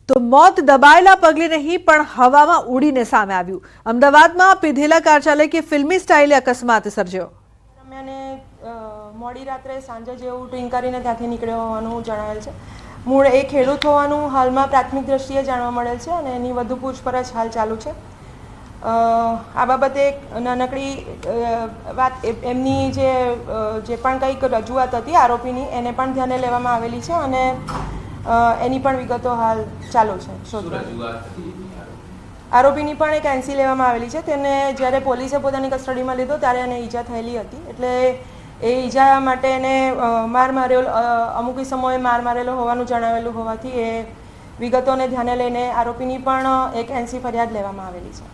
તો મોત દબાયેલા પગલે નહીં પણ હવામાં ઉડીને સામે આવ્યું। અમદાવાદમાં પીધેલા કાર ચાલકે ફિલ્મી સ્ટાઇલે અકસ્માત સર્જ્યો। મોડી રાત્રે સાંજે જેવું ડ્રિંક કરીને ત્યાંથી નીકળ્યો હોવાનું જણાવેલ છે। મૂળ એ ખેડૂત હોવાનું હાલમાં પ્રાથમિક દ્રષ્ટિએ જાણવા મળેલ છે અને એની વધુ પૂછપરછ હાલ ચાલુ છે। આ બાબતે એક નાનકડી વાત એમની જે પણ કંઈક રજૂઆત હતી આરોપીની એને પણ ધ્યાને લેવામાં આવેલી છે અને એની પણ વિગતો હાલ ચાલુ છે શોધવાની। આરોપીની પણ એક એનસી લેવામાં આવેલી છે। તેને જ્યારે પોલીસે પોતાની કસ્ટડીમાં લીધો ત્યારે એને ઈજા થયેલી હતી, એટલે એ ઈજા માટે એને અમુક સમયે માર મારેલો હોવાનું જણાવેલું હોવાથી એ વિગતોને ધ્યાને લઈને આરોપીની પણ એક એનસી ફરિયાદ લેવામાં આવેલી છે।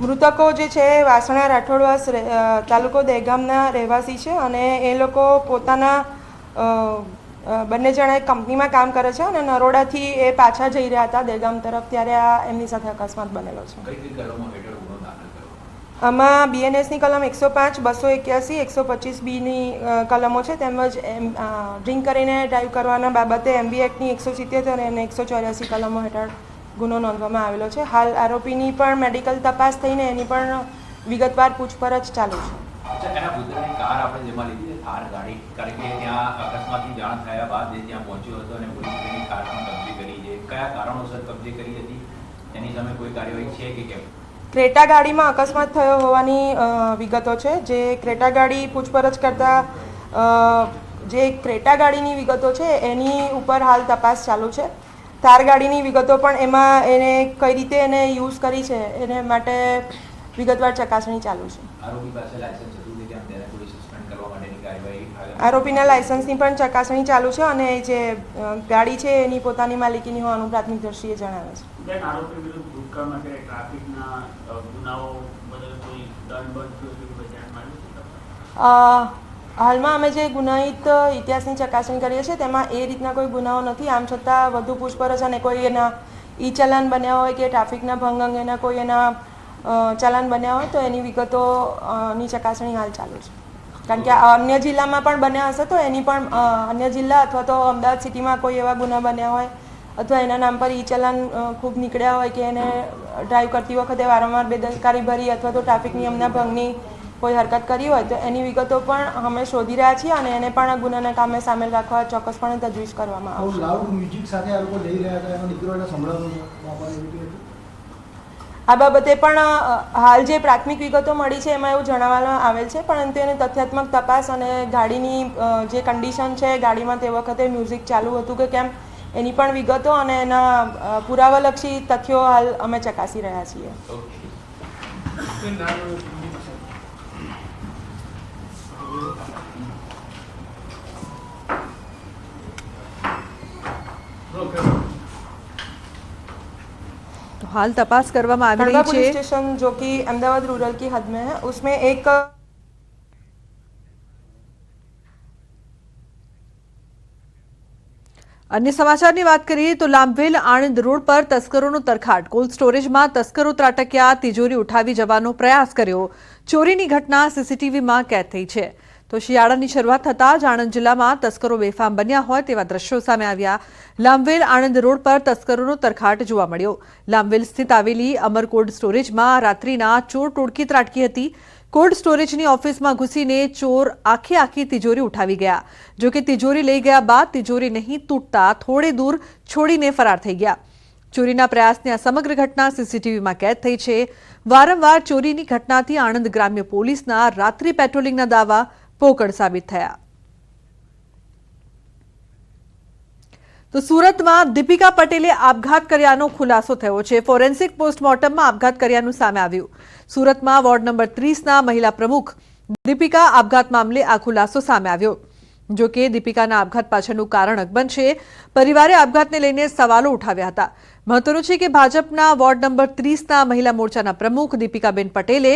મૃતકો જે છે વાસણા રાઠોડવાસ તાલુકો દહેગામના રહેવાસી છે અને એ લોકો પોતાના બંને જણા એક કંપનીમાં કામ કરે છે અને નરોડાથી એ પાછા જઈ રહ્યા હતા દહેગામ તરફ, ત્યારે આ એમની સાથે અકસ્માત બનેલો છે। આમાં બીએનએસની કલમ 105, 281, 125B કલમો છે, તેમજ ડ્રિંક કરીને ડ્રાઈવ કરવાના બાબતે એમબી એક્ટની 177 અને 184 કલમો હેઠળ ગુનો નોંધવામાં આવેલો છે। હાલ આરોપીની પણ મેડિકલ તપાસ થઈને એની પણ વિગતવાર પૂછપરછ ચાલુ છે। ક્રેટા ગાડીમાં અકસ્માત થયો હોવાની વિગતો છે। જે ક્રેટા ગાડી પૂછપરછ કરતા જે ક્રેટા ગાડીની વિગતો છે એની ઉપર હાલ તપાસ ચાલુ છે। થાર ગાડીની વિગતો પણ એમાં એને કઈ રીતે એને યુઝ કરી છે એને માટે વિગતવાર ચકાસણી ચાલુ છે। આરોપીના લાયસન્સની પણ ચકાસણી ચાલુ છે અને જે ગાડી છે એની પોતાની માલિકીની હોવાનું પ્રાથમિક દ્રષ્ટિએ જણાવે છે। હાલમાં અમે જે ગુનાહિત ઇતિહાસની ચકાસણી કરીએ છીએ તેમાં એ રીતના કોઈ ગુનાઓ નથી। આમ છતાં વધુ પૂછપરછ અને કોઈ એના ઈ ચલાન બન્યા હોય કે ટ્રાફિકના ભંગ અંગેના કોઈ એના ચલાન બન્યા હોય તો એની વિગતોની ચકાસણી હાલ ચાલુ છે। કારણ કે અન્ય જિલ્લામાં પણ બન્યા હશે તો એની પણ અન્ય જિલ્લા અથવા તો અમદાવાદ સિટીમાં કોઈ એવા ગુના બન્યા હોય અથવા એના નામ પર ઈ ચલાન ખૂબ નીકળ્યા હોય કે એને ડ્રાઈવ કરતી વખતે વારંવાર બેદરકારી ભરી અથવા તો ટ્રાફિક નિયમના ભંગની કોઈ હરકત કરી હોય તો એની વિગતો પણ અમે શોધી રહ્યા છીએ અને એને પણ ગુનાના કામે સામેલ રાખવા ચોક્કસપણે તજવીજ કરવામાં આવશે। આ બાબતે પણ હાલ જે પ્રાથમિક વિગતો મળી છે એમાં એવું જણાવવામાં આવેલ છે, પરંતુ એની તથ્યાત્મક તપાસ અને ગાડીની જે કન્ડિશન છે ગાડીમાં તે વખતે મ્યુઝિક ચાલુ હતું કે કેમ એની પણ વિગતો અને એના પુરાવાલક્ષી તથ્યો હાલ અમે ચકાસી રહ્યા છીએ। तो हाल तपास કરવામાં આવી રહી છે। पुलिस स्टेशन जो कि अहमदाबाद रूरल की हद में है उसमें एक अन्य समाचाરની વાત કરીએ તો લાંભવેલ આણંદ રોડ પર તસ્કરોનો તરખાટ। કોલ્ડ સ્ટોરેજમાં તસ્કરો ત્રાટક્યા, તિજોરી ઉઠાવી જવાનો પ્રયાસ કર્યો। ચોરીની ઘટના સીસીટીવીમાં કેદ થઈ છે। તો શિયાળાની શરૂઆત થતાં જ આણંદ જિલ્લામાં તસ્કરો બેફામ બન્યા હોય તેવા દ્રશ્યો સામે આવ્યા। લાંભવેલ આણંદ રોડ પર તસ્કરોનો તરખાટ જોવા મળ્યો। લાંભવેલ સ્થિત આવેલી અમર કોલ્ડ સ્ટોરેજમાં રાત્રિના ચોર ટોળકી ત્રાટકી હતી। કોલ્ડ સ્ટોરેજની ઓફિસમાં ઘૂસીને ચોર આખી તિજોરી ઉઠાવી ગયા। જો કે તિજોરી લઈ ગયા બાદ તિજોરી નહીં તૂટતા થોડે દૂર છોડીને ફરાર થઈ ગયા। ચોરીના પ્રયાસની આ સમગ્ર ઘટના સીસીટીવીમાં કેદ થઈ છે। વારંવાર ચોરીની ઘટનાથી આણંદ ગ્રામ્ય પોલીસના રાત્રિ પેટ્રોલિંગના દાવા પોકળ સાબિત થયા। તો સુરતમાં દીપિકા પટેલે આપઘાત કર્યાનો ખુલાસો થયો છે। ફોરેન્સિક પોસ્ટમોર્ટમમાં આપઘાત કર્યાનું સામે આવ્યું। સુરતમાં વોર્ડ નંબર 30ના મહિલા પ્રમુખ દીપિકા આપઘાત મામલે આ ખુલાસો સામે આવ્યો। જો કે દીપિકાના આપઘાત પાછળનું કારણ અકબંધ છે। પરિવારે આપઘાતને લઈને સવાલો ઉઠાવ્યા હતા। મહત્વનું છે કે ભાજપના વોર્ડ નંબર 30ના મહિલા મોરચાના પ્રમુખ દીપિકાબેન પટેલે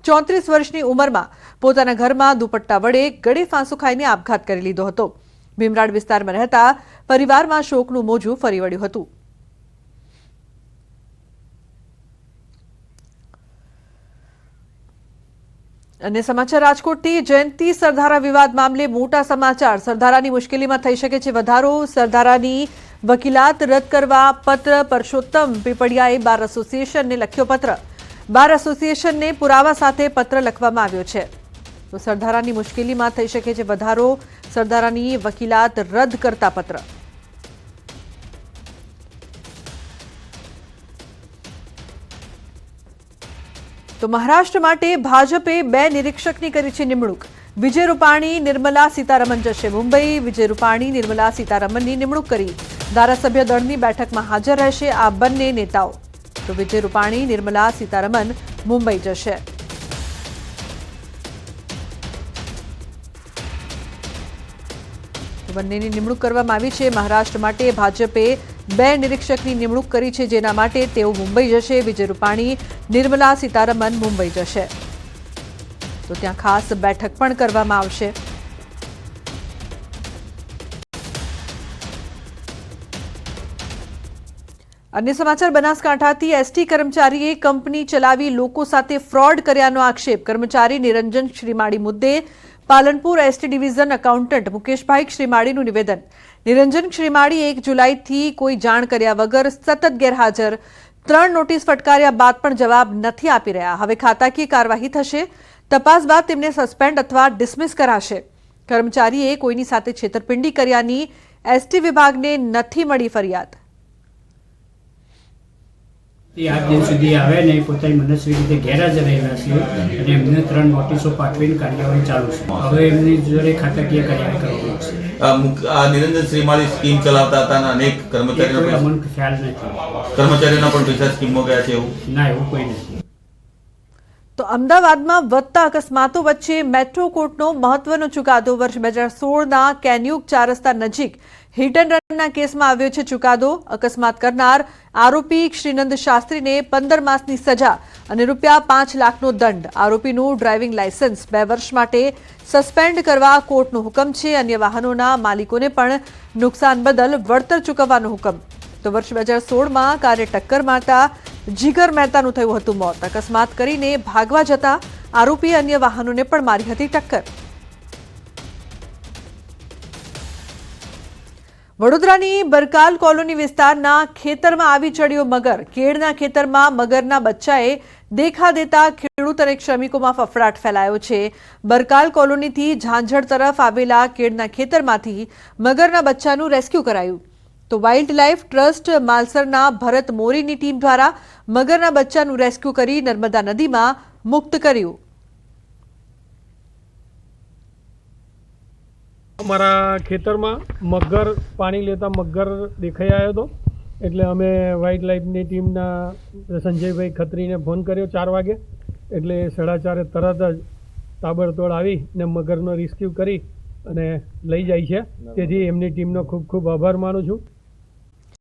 34 વર્ષની ઉંમરમાં પોતાના ઘરમાં દુપટ્ટા વડે ગળે ફાંસો ખાઈને આપઘાત કરી લીધો હતો। ભીમરાડ વિસ્તારમાં રહેતા પરિવારમાં શોકનું મોજું ફરી વળ્યું હતું। અને સમાચાર રાજકોટથી જયંતી સરદારા વિવાદ મામલે મોટા સમાચાર. સરદારાની મુશ્કેલીમાં થઈ શકે છે વધારો. સરદારાની વકીલાત રદ કરવા પત્ર પરસોત્તમ પીપળિયાએ બાર એસોસિએશનને લખ્યો પત્ર. બાર એસોસિએશનને પુરાવા સાથે પત્ર લખવામાં આવ્યો છે. તો સરદારાની મુશ્કેલીમાં થઈ શકે છે વધારો. સરદારાની વકીલાત રદ કરતા પત્ર. તો મહારાષ્ટ્ર માટે ભાજપે 2 નિરીક્ષકની કરી છે નિમણૂક. વિજય રૂપાણી, નિર્મલા સીતારમણ જશે મુંબઈ. વિજય રૂપાણી, નિર્મલા સીતારમણની નિમણૂક કરી. ધારાસભ્ય દળની બેઠકમાં હાજર રહેશે આ બંને નેતાઓ. તો વિજય રૂપાણી, નિર્મલા સીતારમણ મુંબઈ જશે. બંનેની નિમણૂક કરવામાં આવી છે. મહારાષ્ટ્ર માટે ભાજપે 2 નિરીક્ષકની નિમણૂક કરી છે, જેના માટે તેઓ મુંબઈ જશે. વિજય રૂપાણી, નિર્મલા સીતારમણ મુંબઈ જશે. તો ત્યાં ખાસ બેઠક પણ કરવામાં આવશે. અન્ય સમાચાર બનાસકાંઠાથી એસટી કર્મચારીએ કંપની ચલાવી લોકો સાથે ફ્રોડ કર્યાનો આક્ષેપ. કર્મચારી નિરંજન શ્રીમાળી મુદ્દે પાલનપુર એસટી ડિવિઝન એકાઉન્ટન્ટ મુકેશભાઈ શ્રીમાળીનું નિવેદન. નિરંજન શ્રીમાળી 1 જુલાઈથી કોઈ જાણ કર્યા વગર સતત ગેરહાજર. 3 નોટિસ ફટકાર્યા બાદ પણ જવાબ નથી આપી રહ્યા. હવે ખાતાકીય કાર્યવાહી થશે. તપાસ બાદ તેમને સસ્પેન્ડ અથવા ડિસમિસ કરાશે. કર્મચારીએ કોઈની સાથે છેતરપિંડી કર્યાની એસટી વિભાગને નથી મળી ફરિયાદ. આજ દિન સુધી આવે ને પોતાની મનસ્વી રીતે ગેરહાજર રહેલા છે અને એમને 3 નોટિસો પાઠવીને કાર્યવાહી ચાલુ છે. હવે એમની જોડે ખાતાકીય કાર્યવાહી કરવી છે. નિરંજન શ્રીમાળી સ્કીમ ચલાવતા હતા અને અનેક કર્મચારીઓના અમને ખ્યાલ નથી. કર્મચારીઓના પણ પૈસા સ્કીમમાં ગયા છે એવું? ના, એવું કોઈ નથી. તો અમદાવાદમાં વધતા અકસ્માતો વચ્ચે મેટ્રો કોર્ટનો મહત્વનો ચુકાદો. વર્ષ 2016ના કેન્યુક 4 રસ્તા નજીક હિટ એન્ડ રનના કેસમાં આવ્યો છે ચુકાદો. અકસ્માત કરનાર આરોપી શ્રીનંદ શાસ્ત્રીને 15 માસની સજા અને ₹5 લાખનો દંડ. આરોપીનું ડ્રાઇવિંગ લાયસન્સ 2 વર્ષ માટે સસ્પેન્ડ કરવા કોર્ટનો હુકમ છે. અન્ય વાહનોના માલિકોને પણ નુકસાન બદલ વળતર ચૂકવવાનો હુકમ. તો વર્ષ 2016માં કારે ટક્કર મારતા જીગર મહેતાનું થયું હતું મોત. અકસ્માત કરીને ભાગવા જતા આરોપી અન્ય વાહનોને પણ મારી હતી ટક્કર. વડોદરાની બરકાલ કોલોની વિસ્તારના ખેતરમાં આવી ચડ્યો મગર. કેળના ખેતરમાં મગરના બચ્ચાએ દેખા દેતા ખેડૂત અને શ્રમિકોમાં ફફડાટ ફેલાયો છે. બરકાલ કોલોનીથી ઝાંઝડ તરફ આવેલા કેળના ખેતરમાંથી મગરના બચ્ચાનું રેસ્ક્યુ કરાયું. તો વાઇલ્ડ લાઇફ ટ્રસ્ટ માલસરના ભરત મોરીની ટીમ દ્વારા મગરના બચ્ચાનું રેસ્ક્યુ કરી નર્મદા નદીમાં મુક્ત કર્યું. અમારા ખેતરમાં મગર પાણી લેતા મગર દેખાઈ આવ્યો હતો, એટલે અમે વાઇલ્ડ લાઇફની ટીમના સંજયભાઈ ખત્રીને ફોન કર્યો 4 વાગે. એટલે 4:30 તરત જ તાબડતોડ આવી ને મગરનો રેસ્ક્યુ કરી અને લઈ જાય છે. તેથી એમની ટીમનો ખૂબ ખૂબ આભાર માનું છું.